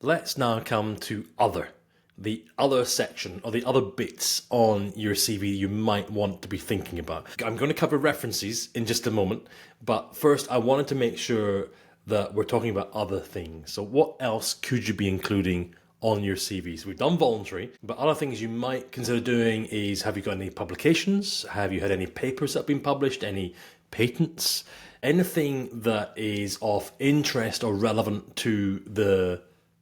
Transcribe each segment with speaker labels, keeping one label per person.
Speaker 1: Let's now come to other, the other section or the other bits on your CV you might want to be thinking about. I'm going to cover references in just a moment, but first I wanted to make sure that we're talking about other things. So what else could you be including on your CV? So we've done voluntary, but other things you might consider doing is, have you got any publications? Have you had any papers that have been published? Any patents? Anything that is of interest or relevant to the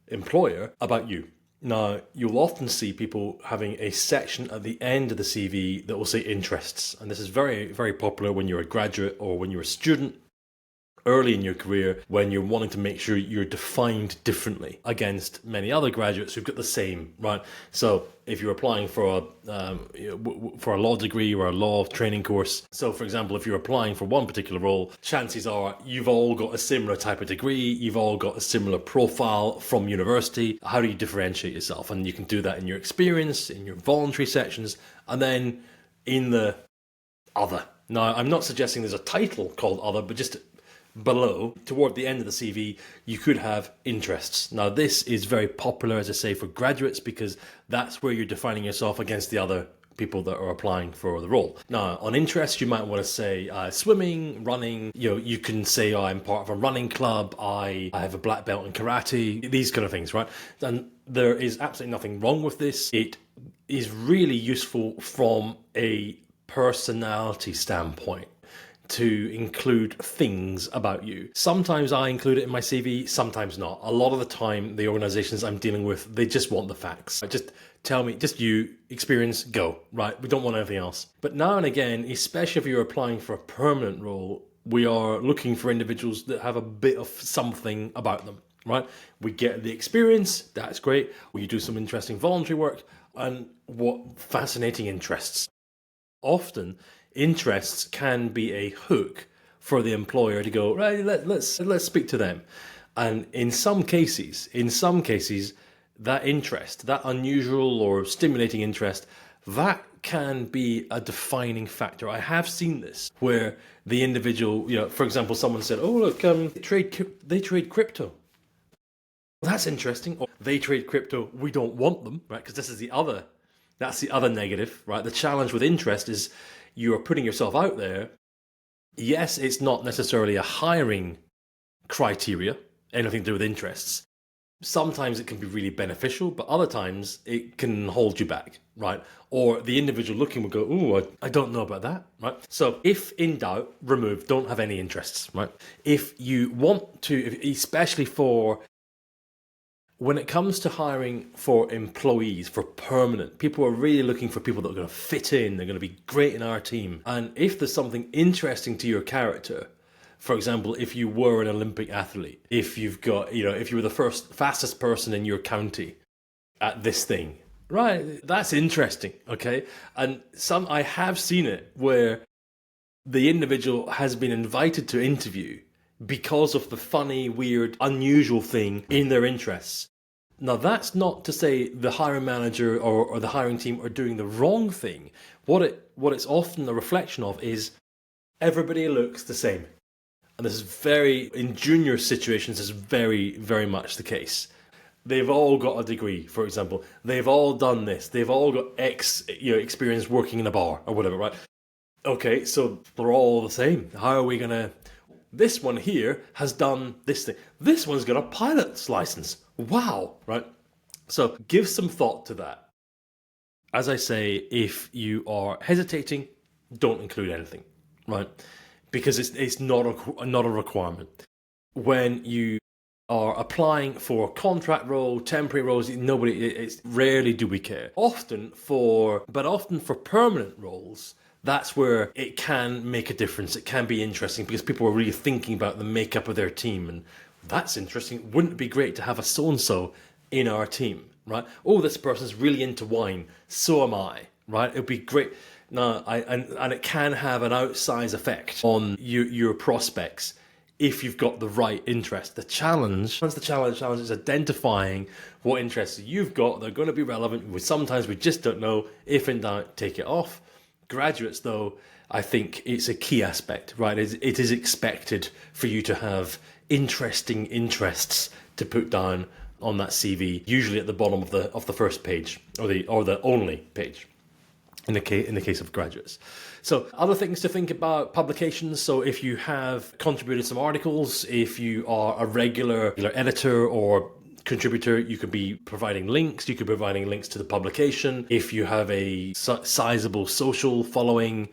Speaker 1: employer about you. Now, you'll often see people having a section at the end of the CV that will say interests. And this is very, very popular when you're a graduate or when you're a student early in your career, when you're wanting to make sure you're defined differently against many other graduates who've got the same, right? So if you're applying for a law degree or a law training course, so for example, if you're applying for one particular role, chances are you've all got a similar type of degree, you've all got a similar profile from university. How do you differentiate yourself? And you can do that in your experience, in your voluntary sections, and then in the other. Now, I'm not suggesting there's a title called other, but just below, toward the end of the CV, you could have interests. Now, this is very popular, as I say, for graduates because that's where you're defining yourself against the other people that are applying for the role. Now, on interests, you might want to say swimming, running. You can say, I'm part of a running club. I have a black belt in karate. These kind of things, right? And there is absolutely nothing wrong with this. It is really useful from a personality standpoint to include things about you. Sometimes I include it in my CV, sometimes not. A lot of the time, the organizations I'm dealing with, they just want the facts. Just tell me, just you, experience, go, right? We don't want anything else. But now and again, especially if you're applying for a permanent role, we are looking for individuals that have a bit of something about them, right? We get the experience, that's great. We do some interesting voluntary work, and what fascinating interests. Often, interests can be a hook for the employer to go, right, let's speak to them. And in some cases, that interest, that unusual or stimulating interest, that can be a defining factor. I have seen this where the individual, for example, someone said, oh look, they trade crypto. That's interesting. Or they trade crypto, we don't want them, right? Because that's the other negative, right? The challenge with interest is you're putting yourself out there. Yes, it's not necessarily a hiring criteria, anything to do with interests. Sometimes it can be really beneficial, but other times it can hold you back, right? Or the individual looking will go, oh, I don't know about that, right? So if in doubt, remove, don't have any interests, right? If you want to, especially for when it comes to hiring for employees, for permanent, people are really looking for people that are going to fit in, they're going to be great in our team. And if there's something interesting to your character, for example, if you were an Olympic athlete, if you've got, if you were the fastest person in your county at this thing, right? That's interesting, okay? And I have seen it where the individual has been invited to interview because of the funny, weird, unusual thing in their interests. Now, that's not to say the hiring manager or the hiring team are doing the wrong thing. What it's often a reflection of is everybody looks the same. And this is in junior situations, is very, very much the case. They've all got a degree, for example. They've all done this. They've all got experience working in a bar or whatever, right? Okay, so they're all the same. How are we going to... This one here has done this thing. This one's got a pilot's license. Wow, right? So give some thought to that. As I say, if you are hesitating, don't include anything, right? Because it's not a requirement. When you are applying for contract role, temporary roles, it's rarely do we care. Often for permanent roles, that's where it can make a difference. It can be interesting because people are really thinking about the makeup of their team. And that's interesting. Wouldn't it be great to have a so-and-so in our team, right? Oh, this person's really into wine. So am I, right? It'd be great. Now, and it can have an outsized effect on your prospects if you've got the right interest. The challenge is identifying what interests you've got. They're going to be relevant. Sometimes we just don't know. If in doubt, take it off. Graduates, though, I think it's a key aspect, right? It is expected for you to have interesting interests to put down on that CV, usually at the bottom of the first page or the only page in the case of graduates. So other things to think about: publications. So if you have contributed some articles, if you are a regular editor or contributor, you could be providing links. You could be providing links to the publication. If you have a sizable social following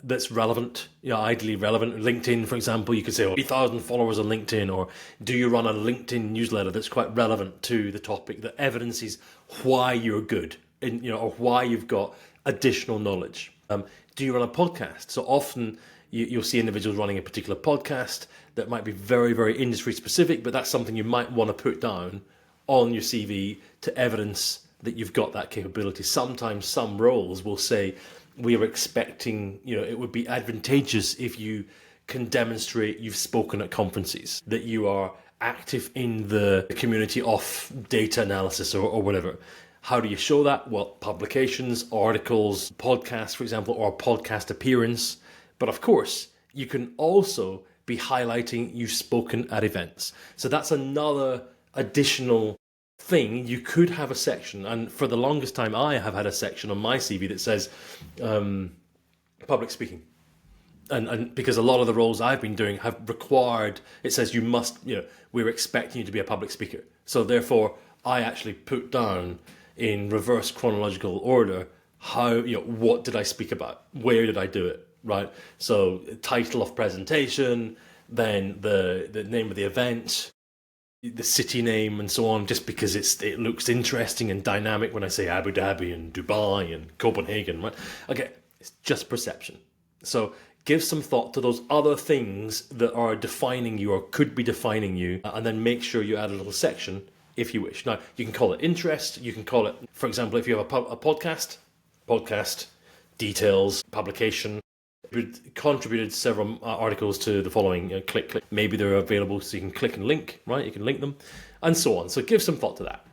Speaker 1: that's relevant, ideally relevant. LinkedIn, for example, you could say, 3,000 followers on LinkedIn, or do you run a LinkedIn newsletter that's quite relevant to the topic that evidences why you're good, or why you've got additional knowledge. Do you run a podcast? So often you'll see individuals running a particular podcast that might be very, very industry specific, but that's something you might want to put down on your CV to evidence that you've got that capability. Sometimes some roles will say, we are expecting, it would be advantageous if you can demonstrate you've spoken at conferences, that you are active in the community of data analysis or whatever. How do you show that? Well, publications, articles, podcasts, for example, or a podcast appearance. But of course, you can also be highlighting you've spoken at events. So that's another additional thing. You could have a section, and for the longest time I have had a section on my CV that says public speaking. And because a lot of the roles I've been doing have required, it says you must, we're expecting you to be a public speaker. So therefore, I actually put down in reverse chronological order how, what did I speak about? Where did I do it? Right? So title of presentation, then the name of the event, the city name, and so on, just because it looks interesting and dynamic when I say Abu Dhabi and Dubai and Copenhagen, right? Okay, it's just perception. So give some thought to those other things that are defining you or could be defining you, and then make sure you add a little section if you wish. Now, you can call it interest, you can call it, for example, if you have a podcast, details, publication, contributed several articles to the following, click. Maybe they're available so you can click and link, right? You can link them, and so on. So give some thought to that.